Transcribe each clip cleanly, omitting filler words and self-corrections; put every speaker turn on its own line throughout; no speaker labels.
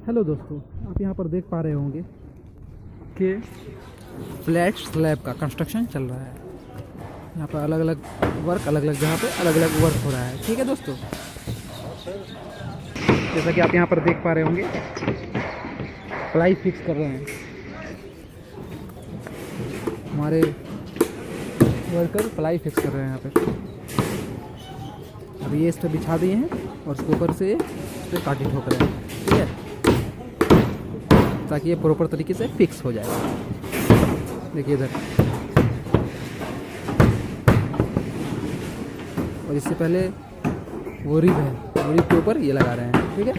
Hello दोस्तों, आप यहाँ पर देख पा रहे होंगे कि फ्लैट स्लैब का कंस्ट्रक्शन चल रहा है। यहाँ पर अलग अलग वर्क, अलग अलग जगह पे अलग अलग वर्क हो रहा है। ठीक है दोस्तों, जैसा कि आप यहाँ पर देख पा रहे होंगे प्लाई फिक्स कर रहे हैं हमारे वर्कर। प्लाई फिक्स कर रहे हैं यहाँ पे। अभी ये इस पर बिछा दिए हैं और उसके ऊपर से इस पर काटी ठोक रहे हैं। ठीक है, ताकि ये प्रॉपर तरीके से फिक्स हो जाए। देखिए इधर, और इससे पहले वो रिब है, वो रिब के ऊपर ये लगा रहे हैं। ठीक है,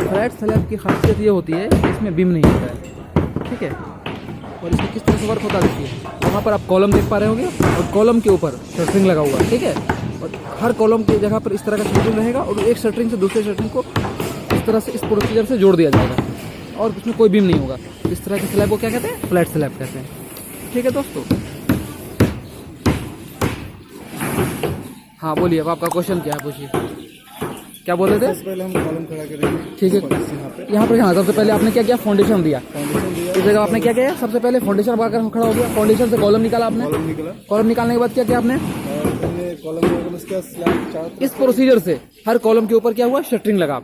फ्लैट स्लैब की खासियत ये होती है कि इसमें बीम नहीं होता है। ठीक है, और इसमें किस तरह से वर्क होता है देखिए। वहाँ पर आप कॉलम देख पा रहे होंगे और कॉलम के ऊपर शटरिंग लगा हुआ है। ठीक है, और हर कॉलम की जगह पर इस तरह का शटरिंग रहेगा और एक शटरिंग से दूसरे शटरिंग को इस तरह से इस प्रोसीजर से जोड़ दिया जाएगा और उसमें कोई बीम नहीं होगा। इस तरह के स्लैब को क्या कहते हैं? फ्लैट स्लैब कहते हैं। ठीक है दोस्तों, हाँ बोलिए, अब आपका क्वेश्चन क्या है, पूछिए, क्या बोल रहे थे?
सबसे पहले हम कॉलम खड़ा करेंगे।
ठीक है, यहाँ पर हाँ, सबसे पहले आपने क्या किया? फाउंडेशन दिया। इस जगह आपने क्या किया? सबसे पहले फाउंडेशन बनाकर खड़ा हो गया। फाउंडेशन से कॉलम निकाला आपने।
कॉलम निकला।
कॉलम निकालने के बाद क्या किया आपने?
कॉलम उसका स्लैब चार
इस प्रोसीजर से हर कॉलम के ऊपर क्या हुआ? शटरिंग लगा।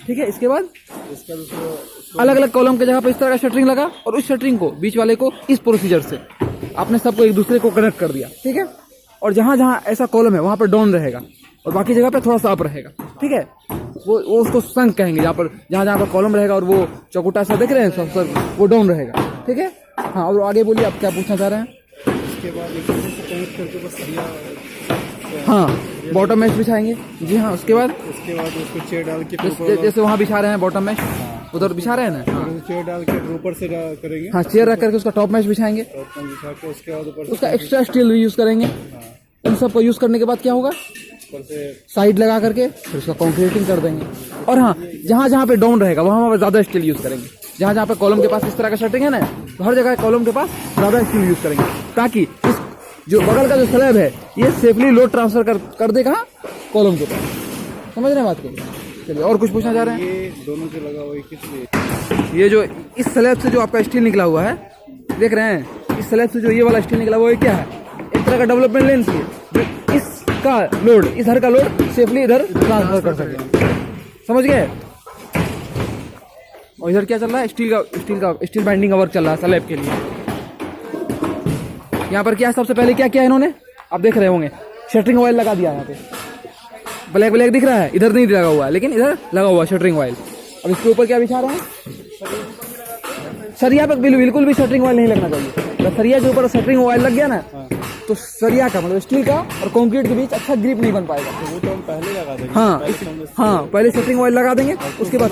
ठीक है, इसके बाद
इसका दूसरा
अलग अलग कॉलम के जगह पर इस तरह का शटरिंग लगा और उस शटरिंग को बीच वाले को इस प्रोसीजर से आपने सबको एक दूसरे को कनेक्ट कर दिया। ठीक है, और जहां जहां ऐसा कॉलम है वहां पर डाउन रहेगा और बाकी जगह पे थोड़ा सा अप रहेगा। ठीक है, वो उसको संक कहेंगे। जहाँ पर जहाँ पर कॉलम रहेगा और वो चौकुटा सा देख रहे हैं सब सर, वो डाउन रहेगा। ठीक है, हाँ, और आगे बोलिए, आप क्या पूछना चाह रहे हैं?
इसके बाद एक दूसरे से कनेक्ट करके बस सरिया,
हाँ, बॉटम मैश बिछाएंगे। जी हाँ, उसके बाद
उसको चेयर डाल के
जैसे वहाँ बिछा रहे हैं बॉटम मैश, उधर बिछा रहे हैं ना। हाँ,
चेयर डाल के ऊपर से करेंगे।
हाँ, चेयर रख करके उसका टॉप मैश बिछाएंगे।
बिछा के उसके बाद ऊपर
उसका एक्स्ट्रा स्टील भी यूज करेंगे। इन सब को यूज करने के बाद क्या होगा?
ऊपर से
साइड लगा करके फिर उसका कंक्रीटिंग कर देंगे। और हाँ, जहाँ जहाँ पे डाउन रहेगा वहाँ पर ज्यादा स्टील यूज करेंगे। जहाँ जहाँ पे कॉलम के पास इस तरह का शटरिंग है ना, तो हर जगह कॉलम के पास ज्यादा स्टील यूज करेंगे, ताकि इस जो बगल का जो स्लैब है ये सेफली लोड ट्रांसफर कर दे कहाँ? कॉलम के पास। समझ रहे हैं बात को? चलिए, और कुछ पूछना चाह रहे हैं?
ये दोनों से लगा हुआ है किस लिए?
ये जो इस स्लैब से जो आपका स्टील निकला हुआ है, देख रहे हैं, इस स्लैब से जो ये वाला स्टील निकला हुआ है क्या है? एक तरह का डेवलपमेंट लेंस है जो इसका लोड, इधर का लोड सेफली इधर ट्रांसफर कर सके। समझ गए? और इधर क्या चल रहा है? स्टील बाइंडिंग का वर्क चल रहा है स्लैब के लिए। यहाँ पर क्या है? सबसे पहले क्या किया इन्होंने? आप देख रहे होंगे, शटरिंग ऑयल लगा दिया। यहाँ पे ब्लैक ब्लैक दिख रहा है, इधर नहीं लगा हुआ है, लेकिन इधर लगा हुआ है शटरिंग ऑयल। अब इसके ऊपर क्या बिछा रहे हैं? सरिया पे बिल्कुल भी शटरिंग ऑयल नहीं लगना चाहिए। जब सरिया के ऊपर शटरिंग ऑयल लग गया ना, तो सरिया का मतलब स्टील का और कंक्रीट के बीच अच्छा ग्रिप नहीं बन पाएगा।
वो तो हम पहले लगा देंगे।
हाँ, पहले शटरिंग ऑयल लगा देंगे, उसके बाद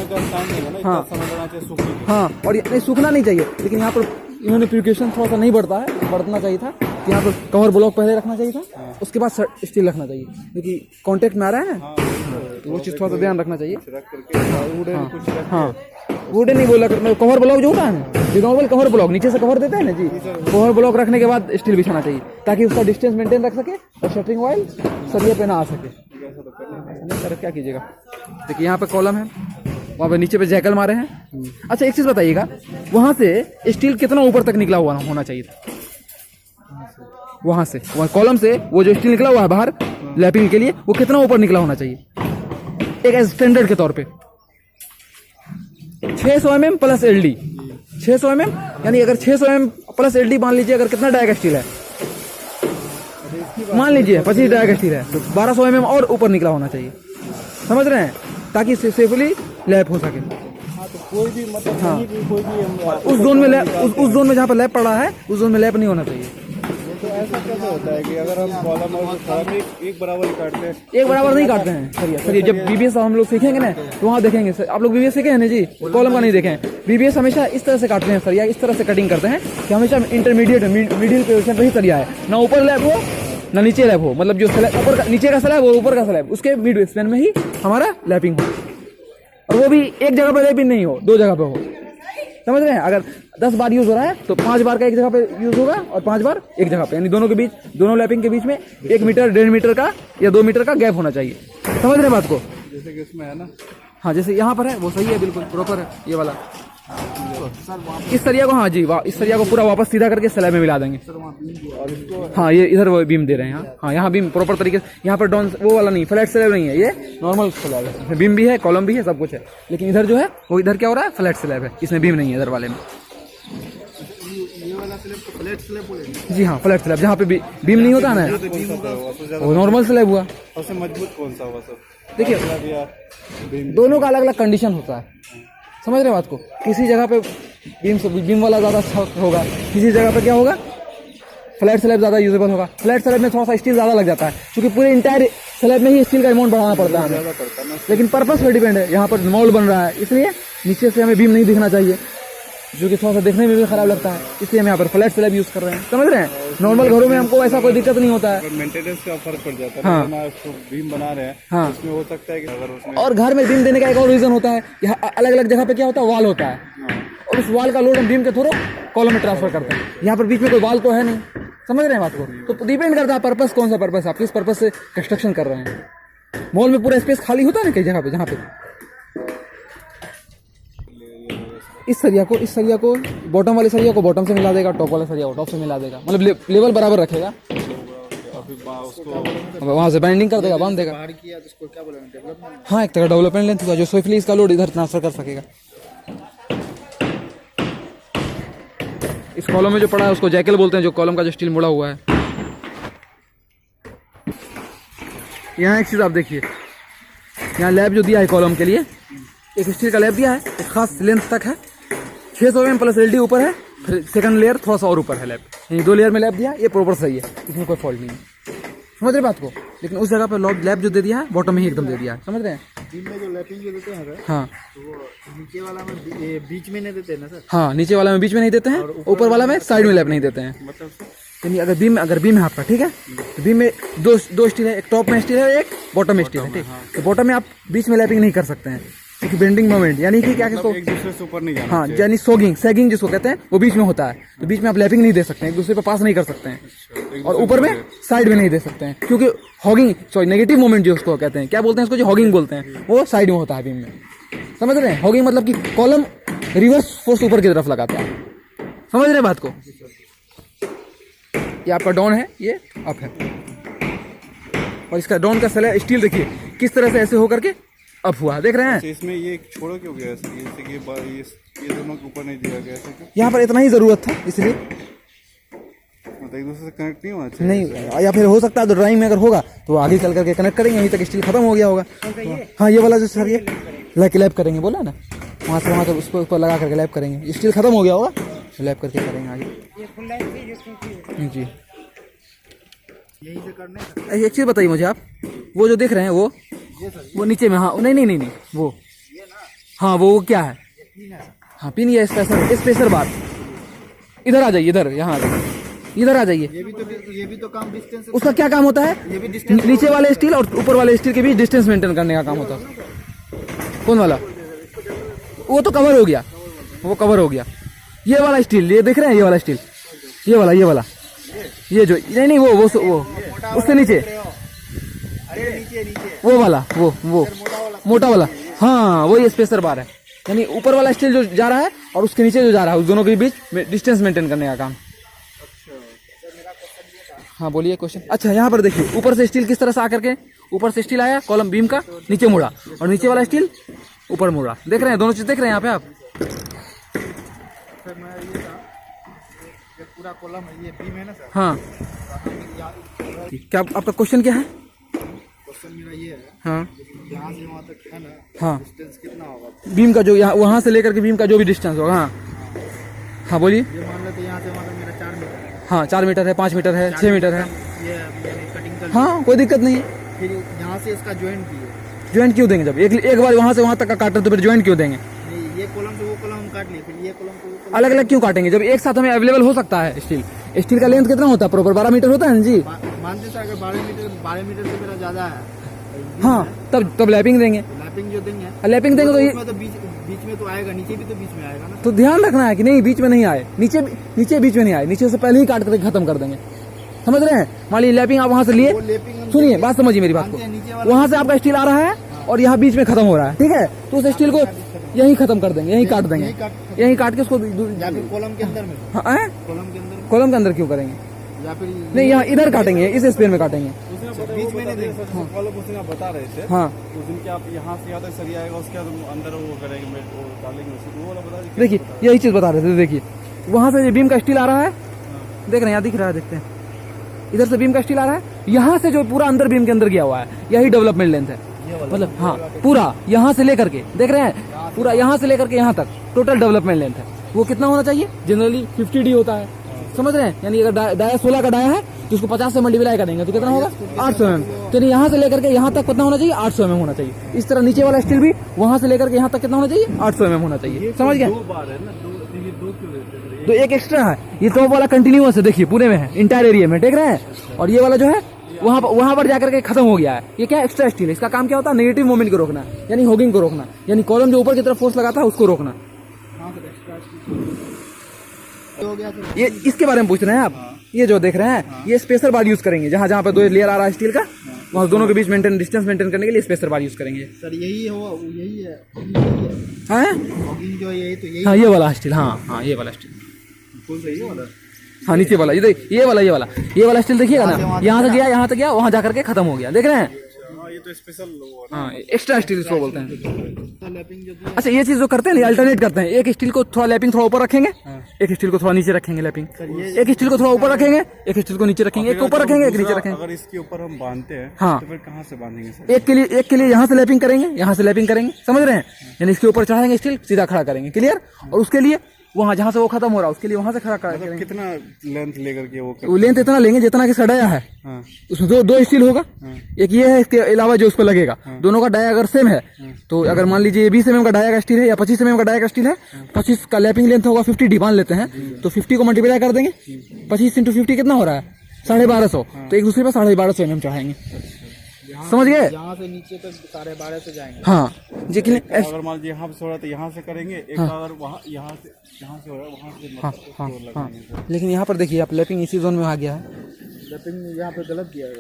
हाँ, और नहीं सूखना नहीं चाहिए, लेकिन यहाँ पर इन्होंने प्रिकॉशन थोड़ा सा नहीं बढ़ना चाहिए था। यहाँ पर कवर ब्लॉक पहले रखना चाहिए था, उसके बाद स्टील रखना चाहिए, क्योंकि कांटेक्ट में आ रहा है ना, तो वो चीज़ थोड़ा सा ध्यान रखना चाहिए। हाँ, वुडन नहीं बोला, कवर ब्लॉक जो होता है ना, नॉर्मल कवर ब्लॉक नीचे से कवर देते हैं ना जी, कवर ब्लॉक रखने के बाद स्टील बिछाना चाहिए, ताकि उसका डिस्टेंस मेंटेन रख सके और शटरिंग ऑयल सरिये पे ना आ सके। नहीं सर, क्या कीजिएगा? देखिए यहाँ पे कॉलम है, वहाँ पे नीचे पे जैकल मारे हैं। अच्छा, एक चीज बताइएगा, वहां से स्टील कितना ऊपर तक निकला हुआ होना चाहिए था? वहां से, वहाँ कॉलम से वो जो स्टील निकला हुआ है बाहर लैपिंग के लिए, वो कितना ऊपर निकला होना चाहिए एक स्टैंडर्ड के तौर पे? 600 mm प्लस एलडी। 600 mm यानी अगर 600 mm प्लस एलडी मान लीजिए, अगर कितना डायगा स्टील है मान लीजिए 25 डायगा स्टील है, तो 1200 mm और ऊपर निकला होना चाहिए। समझ रहे हैं? ताकि सेफली लैप हो सके।
हाँ, तो कोई भी मतलब
हाँ,
कोई भी
उस जोन में उस जोन में जहाँ पर लैप पड़ा है, उस जोन में लैप नहीं होना चाहिए।
तो ऐसा कैसे होता है कि अगर हम कॉलम और खड़ा एक बराबर ही काटते हैं?
एक बराबर नहीं काटते हैं सरिया। जब बीबीएस हम लोग सीखेंगे ना, तो वहाँ देखेंगे। आप लोग बीबीएस सीखे हैं ना जी, कॉलम का नहीं देखें। बीबीएस हमेशा इस तरह से काटते हैं सरिया, इस तरह से कटिंग करते हैं कि हमेशा इंटरमीडिएट मिडिल पोजीशन पे ही सरिया है, ना ऊपर लैप हो ना नीचे लैप हो। मतलब जो ऊपर का नीचे का स्लैब और ऊपर का स्लैब, उसके मिड स्पैन में ही हमारा लैपिंग हो, और वो भी एक जगह पे लैपिंग नहीं हो, दो जगह पे हो। समझ रहे हैं। अगर 10 बार यूज हो रहा है तो 5 बार का एक जगह पे यूज होगा और 5 बार एक जगह पे, यानी दोनों के बीच, दोनों लैपिंग के बीच में 1 मीटर 1.5 मीटर का या 2 मीटर का गैप होना चाहिए। समझ रहे हैं बात को।
जैसे कि इसमें है ना,
हाँ जैसे यहाँ पर है वो सही है, बिल्कुल प्रॉपर है ये वाला। इस सरिया को, हाँ जी, इस सरिया को पूरा वापस सीधा करके स्लैब में मिला देंगे।
और इसको
हाँ ये इधर वो बीम दे रहे हैं। हाँ यहाँ बीम प्रॉपर तरीके से, यहाँ पर डाउन वो वाला नहीं, फ्लैट स्लैब नहीं है, ये नॉर्मल स्लैब है। इसमें बीम भी है, कॉलम भी है, सब कुछ है। लेकिन इधर जो है वो इधर क्या हो रहा है, फ्लैट स्लैब है, इसमें बीम नहीं है इधर वाले में।
ये वाला स्लैब को फ्लैट स्लैब बोलेंगे।
जी हाँ, फ्लैट स्लैब, जहाँ पे बीम नहीं होता ना, वो नॉर्मल स्लैब हुआ।
सबसे मजबूत कौन सा हुआ सर?
देखिए
बीम
दोनों का अलग अलग कंडीशन होता है, समझ रहे हैं बात को। किसी जगह पे बीम वाला ज़्यादा अच्छा होगा, किसी जगह पे क्या होगा, फ्लैट स्लैब ज़्यादा यूजेबल होगा। फ्लैट स्लैब में थोड़ा सा स्टील ज़्यादा लग जाता है, क्योंकि पूरे इंटायर स्लैब में ही स्टील का अमाउंट बढ़ाना पड़ता है हमें। लेकिन पर्पस पर डिपेंड है, यहाँ पर मॉल बन रहा है इसलिए नीचे से हमें बीम नहीं दिखना चाहिए, जो कि थोड़ा सा देखने में भी खराब लगता है, इसलिए हम यहाँ पर फ्लैट स्लैब यूज कर रहे हैं। समझ रहे हैं। नॉर्मल घरों में हमको ऐसा कोई दिक्कत नहीं होता है।
मेंटेनेंस का फर्क पड़ जाता है।
हाँ।
ना उसको बीम बना रहे हैं,
हाँ।
उसमें हो सकता है कि अगर उसमें
और घर में बीम देने का एक और रीजन होता है, यहाँ अलग अलग जगह पे क्या होता है, वॉल होता है, और उस वॉल का लोड हम बीम के थ्रू कॉलम में ट्रांसफर करते हैं। यहाँ पर बीच में कोई वॉल तो है नहीं, समझ रहे हैं बात को। तो डिपेंड करता है पर्पस कौन सा पर्पस, आप किस पर्पस से कंस्ट्रक्शन कर रहे हैं। मॉल में पूरा स्पेस खाली होता है ना कई जगह पे, जहाँ पे इस सरिया को बॉटम वाले सरिया को बॉटम से मिला देगा, टॉप वाले सरिया को टॉप से मिला देगा, मतलब लेवल बराबर रखेगा। वहां से बाइंडिंग कर देगा, बांध देगा।
किया तो उसको क्या बोलेंगे, डेवलपमेंट।
हाँ, एक तरह डेवलपमेंट लेंथ होगा, जो स्विफ्टली इसका लोड इधर ट्रांसफर कर सकेगा। इस कॉलम में जो पड़ा है उसको जैकल बोलते हैं, जो कॉलम का जो स्टील मुड़ा हुआ है। यहाँ एक चीज आप देखिए, यहाँ लैब जो दिया है कॉलम के लिए, एक स्टील का लैब दिया है, एक खास लेंथ तक है, 600 mm प्लस एलडी ऊपर है, फिर सेकंड लेयर थोड़ा सा और ऊपर है लैब। ये 2 लेयर में लैब दिया, ये प्रॉपर सही है, इसमें कोई फॉल्ट नहीं है। समझ रहे बात को। लेकिन उस जगह पर लैब जो दे दिया है बॉटम में ही एकदम दे दिया है, समझ रहे हैं।
बीम में जो लैपिंग जो देते हैं
हाँ,
तो वो नीचे वाला में बीच में नहीं देते ना सर।
हाँ, नीचे वाला में बीच में नहीं देते हैं, ऊपर वाला में साइड में लैब नहीं देते हैं।
मतलब
यानी अगर बीम है आपका, ठीक है, तो बीम में दो स्टील है, एक टॉप में स्टील है, एक बॉटम में स्टील है, ठीक। तो बॉटम में आप बीच में लैपिंग नहीं कर सकते हैं, क्योंकि बेंडिंग मोमेंट, यानी कि क्या कहते हैं,
एक दूसरे से ऊपर नहीं जाना।
हाँ, यानी सैगिंग जिसको कहते हैं, वो बीच में होता है। तो बीच में आप लैपिंग नहीं दे सकते हैं, एक दूसरे पे पास नहीं कर सकते हैं, और ऊपर में साइड में नहीं दे सकते हैं, क्योंकि हॉगिंग नेगेटिव मोमेंट जो उसको कहते हैं, क्या बोलते हैं इसको, जो हॉगिंग बोलते हैं, वो साइड में होता है बीम में। समझ रहे हैं। हॉगिंग मतलब कि कॉलम रिवर्स फोर्स ऊपर की तरफ लगाता है। समझ रहे हैं बात को। ये आपका डाउन है, ये अप है, और इसका डाउन का स्टील देखिए किस तरह से ऐसे होकर के अप हुआ, देख रहे हैं।
तो इसमें ये छोड़ो क्यों गया सर, जैसे कि ये दोनों के ऊपर नहीं दिया गया ऐसे क्यों?
यहाँ पर इतना ही जरूरत था, इसलिए
मतलब एक दूसरे से कनेक्ट नहीं होना चाहिए।
नहीं, या फिर हो सकता है तो ड्राइंग में अगर होगा तो आगे चल करके कनेक्ट करेंगे, यहीं तक स्टील खत्म हो गया होगा। हाँ, ये वाला जो सर ये लैब करेंगे बोला ना, वहाँ से वहाँ तक उसको ऊपर लगा करके लैब करेंगे, स्टील खत्म हो गया होगा तो लैब करके करेंगे आगे जी।
यहीं से करने
एक चीज़ बताइए मुझे आप, वो जो देख रहे हैं वो नीचे में, हाँ नहीं वो, हाँ वो क्या है, हाँ पिन, ये स्पेसर बार। इधर आ जाइए, इधर यहाँ आ जाइए, इधर आ जाइए।
ये भी तो काम डिस्टेंस,
उसका क्या काम होता है,
ये भी डिस्टेंस,
नीचे वाले स्टील और ऊपर वाले स्टील के बीच डिस्टेंस मेंटेन करने का काम होता है। कौन वाला, वो तो कवर हो गया, वो कवर हो गया। ये वाला स्टील, ये देख रहे हैं, ये वाला स्टील, ये वाला ये जो नहीं वो उससे नीचे, वो वाला, वो मोटा वाला, हाँ वही स्पेसर बार है। यानी ऊपर वाला स्टील जो जा रहा है और उसके नीचे जो जा रहा है, उस दोनों के बीच डिस्टेंस मेंटेन करने का काम। हाँ बोलिए क्वेश्चन। अच्छा, यहाँ पर देखिए ऊपर से स्टील किस तरह से आकर के, ऊपर से स्टील आया कॉलम बीम का, नीचे मुड़ा, और नीचे वाला स्टील ऊपर मुड़ा। देख रहे हैं, दोनों चीज देख रहे हैं यहाँ पे आप।
पूरा कॉलम है, ये बीम है ना सर।
हाँ, क्या आपका क्वेश्चन क्या है?
क्वेश्चन मेरा ये है,
हाँ,
यहाँ से वहाँ तक है ना,
हाँ,
डिस्टेंस कितना होगा
बीम का जो यहाँ वहाँ से लेकर के बीम का जो भी डिस्टेंस होगा। हाँ हाँ बोलिए।
ये मान लेते यहाँ से वहाँ तक मेरा 4 मीटर है।
हाँ, 4 मीटर है, 5 मीटर है, 6 मीटर है।
ये कटिंग कर,
हाँ, कोई दिक्कत नहीं है।
फिर यहाँ से इसका ज्वाइंट भी है।
ज्वाइंट क्यों देंगे? जब एक बार वहाँ से वहाँ तक का काटे तो फिर ज्वाइंट क्यों देंगे?
नहीं, ये कॉलम से वो कॉलम हम काट लिए, फिर ये कॉलम को वो कॉलम,
अलग अलग क्यों काटेंगे जब एक साथ हमें अवेलेबल हो सकता है? स्टील का लेंथ कितना होता है प्रॉपर? 12 मीटर होता है ना जी।
मानते सर, अगर 12 मीटर से मेरा ज़्यादा है
हाँ तब लैपिंग देंगे।
लैपिंग जो देंगे,
लैपिंग देंगे तो ये
उसमें तो बीच में तो आएगा, नीचे भी तो बीच में आएगा ना।
तो ध्यान रखना है कि नहीं बीच में नहीं आए, नीचे बीच में नहीं आए, नीचे से पहले ही काट करके खत्म कर देंगे। समझ रहे हैं? मान लीजिए लैपिंग आप वहां से लिए, सुनिए बात समझिए मेरी बात को, वहां से आपका स्टील आ रहा है और यहाँ बीच में खत्म हो रहा है, ठीक है, तो उस स्टील को यही खत्म कर देंगे, यही काट देंगे, यही काट के उसको
कॉलम के अंदर में,
कॉलम के अंदर क्यों करेंगे?
या फिर
नहीं यहाँ इधर काटेंगे, इस स्पेयर में काटेंगे।
बीच में नहीं देंगे। कॉलम उस दिन आप बता रहे थे,
हाँ
उस दिन क्या आप यहाँ से आता सरिया आएगा, उसके बाद अंदर वो करेंगे, वो डालेंगे, वो वाला बता दीजिए।
देखिए यही चीज बता रहे थे, देखिए वहां से बीम का स्टील आ रहा है, देख रहे हैं, यहाँ दिख रहा है, देखते हैं, इधर से बीम का स्टील आ रहा है, यहाँ से जो पूरा अंदर बीम के अंदर गया हुआ है, यही डेवलपमेंट लेंथ है, मतलब हाँ पूरा यहाँ से लेकर के, देख रहे हैं, पूरा यहाँ से लेकर के यहाँ तक टोटल डेवलपमेंट लेंथ है। वो कितना होना चाहिए? जनरली 50D होता है, समझ रहे हैं? यानी अगर डाया 16 का डाया है तो उसको 50 से मल्टीप्लाई करेंगे तो कितना होगा? 800 mm। तो यहाँ से लेकर के यहाँ तक कितना होना चाहिए? 800 mm होना चाहिए। इस तरह नीचे वाला स्टील भी वहां से लेकर के यहाँ तक कितना होना चाहिए? 800 mm होना चाहिए। समझ गए? तो एक एक्स्ट्रा है, ये टॉप वाला कंटिन्यूअस है, देखिए पूरे में है, इंटायर एरिया में, देख रहे हैं, और ये वाला जो है वहां पर जाकर के खत्म हो गया है। ये क्या एक्स्ट्रा स्टील है, इसका काम क्या होता है? नेगेटिव मोमेंट को रोकना, यानी होगिंग को रोकना, यानी कॉलम जो ऊपर की तरफ फोर्स लगाता है उसको रोकना। ये इसके बारे में पूछ रहे हैं आप? ये जो देख रहे हैं ये स्पेसर बार यूज करेंगे, जहाँ जहाँ पे दो लेयर आ रहा है स्टील का, वहाँ दोनों के बीच डिस्टेंस मेंटेन करने के लिए स्पेसर बार यूज करेंगे।
सर यही है
हाँ
जो यही तो यही,
हाँ ये वाला स्टील, हाँ ये वाला स्टील,
बिल्कुल सही वाला,
हाँ नीचे वाला, ये वाला स्टील देखिएगा ना, यहाँ से गया वहाँ जाकर के खत्म हो गया, देख रहे हैं?
ये तो स्पेशल,
हाँ एक्स्ट्रा स्टील इसको बोलते हैं। अच्छा ये चीज जो करते हैं ना, अल्टरनेट करते हैं, एक स्टील को थोड़ा लैपिंग थोड़ा ऊपर रखेंगे, एक स्टील को थोड़ा नीचे रखेंगे लैपिंग, एक स्टील को थोड़ा ऊपर रखेंगे, एक स्टील को नीचे रखेंगे, एक ऊपर रखेंगे, एक नीचे रखेंगे।
अगर इसके ऊपर हम बांधते हैं
हाँ
तो फिर कहाँ से बांधेंगे सर?
एक के लिए यहाँ से लैपिंग करेंगे, यहाँ से लैपिंग करेंगे, समझ रहे हैं? यानी इसके ऊपर चढ़ाएंगे स्टील, सीधा खड़ा करेंगे, क्लियर? और उसके लिए वहाँ जहाँ से वो खत्म हो रहा है उसके लिए वहाँ से खड़ा करेंगे।
कितना लेंथ लेकर के
वो लेंथ इतना लेंगे जितना कि डाया है, उसमें दो स्टील होगा, एक ये है, इसके अलावा जो उस पर लगेगा, दोनों का डाया अगर सेम है तो अगर मान लीजिए 20 mm का डाया का स्टील है या 25 mm का डाया का स्टील है, 25 का लैपिंग लेंथ होगा 50D मान लेते हैं, तो 50 को मल्टीप्लाई कर देंगे, 25 × 50 कितना हो रहा है? 1250, तो एक दूसरे पर 1250 mm चढ़ाएंगे, समझ गए?
यहाँ से नीचे तक 1250 जाएंगे।
हाँ लेकिन
अगर मान लीजिए यहाँ से हो रहा है तो यहाँ से करेंगे, एक अगर वहाँ यहाँ से हो रहा है वहाँ से
हाँ। लेकिन यहाँ पर देखिए आप लैपिंग इसी जोन में आ गया है,
लैपिंग यहाँ पे गलत किया है,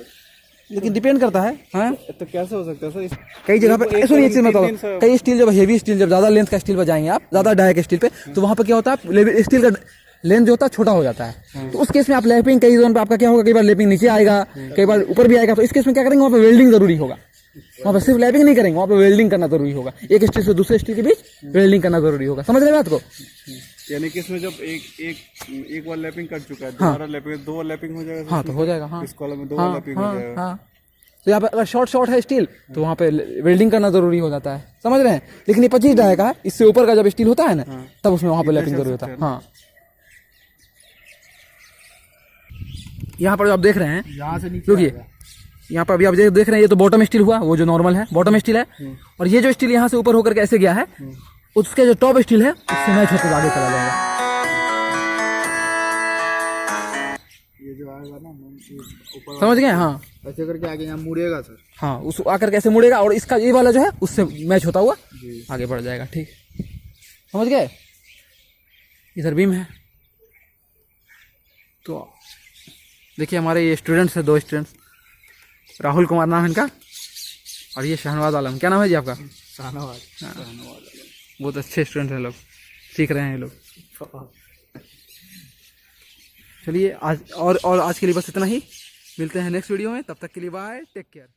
लेकिन डिपेंड करता है। हाँ
तो कैसे हो सकता है सर?
कई जगह पे सुनिए चीज बताओ, कई स्टील जब हेवी स्टील, जब ज्यादा लेंथ का स्टील पर जाएंगे आप, ज्यादा डाया के स्टील पे, तो वहाँ पे क्या होता है, स्टील का लेंथ जो होता है छोटा हो जाता है, तो उस केस में आप लैपिंग कई जोन पे आपका क्या होगा, कई बार लैपिंग नीचे आएगा, कई बार ऊपर भी आएगा, तो इस केस में क्या करेंगे, वहाँ पे वेल्डिंग जरूरी होगा, वहाँ पे सिर्फ लैपिंग नहीं करेंगे, वहाँ पे वेल्डिंग करना जरूरी होगा, एक स्टील से दूसरे स्टील के बीच वेल्डिंग करना जरूरी होगा, समझ रहे हैं बात को?
यानी कि इसमें जब एक बार लैपिंग कर चुका है, दोबारा लैपिंग, 2 बार लैपिंग हो जाएगा।
हाँ तो हो जाएगा, हाँ
इस कॉलम में 2 बार लैपिंग हो जाएगा।
तो यहाँ पे अगर शॉर्ट है स्टील तो वहाँ पे वेल्डिंग करना जरूरी हो जाता है, समझ रहे हैं? लेकिन ये 25 डाया का है, इससे ऊपर का जब स्टील होता है ना, तब उसमें वहाँ पे लैपिंग जरूरी होता है। हाँ यहाँ पर जो आप देख रहे हैं,
यहाँ से नीचे
रुकिए, यहाँ पर अभी आप देख रहे हैं, ये तो बॉटम स्टील हुआ, वो जो नॉर्मल है बॉटम स्टील है, और ये जो स्टील यहाँ से ऊपर होकर के ऐसे गया है, उसके जो टॉप स्टील है उससे मैच होकर आगे चला जाएगा।
ये जो आएगा ना ऊपर,
समझ गए? हाँ
ऐसे करके आगे यहाँ मुड़ेगा सर,
हाँ उस आकर के ऐसे मुड़ेगा, और इसका ये वाला जो है उससे मैच होता हुआ आगे बढ़ जाएगा, ठीक, समझ गए? इधर बीम है, तो देखिए हमारे ये स्टूडेंट्स हैं, 2 स्टूडेंट्स, राहुल कुमार नाम है इनका, और ये शहनवाज आलम। क्या नाम है जी आपका?
शाहनवाज।
बहुत अच्छे स्टूडेंट हैं लोग, सीख रहे हैं ये लोग। चलिए आज और आज के लिए बस इतना ही, मिलते हैं नेक्स्ट वीडियो में, तब तक के लिए बाय, टेक केयर।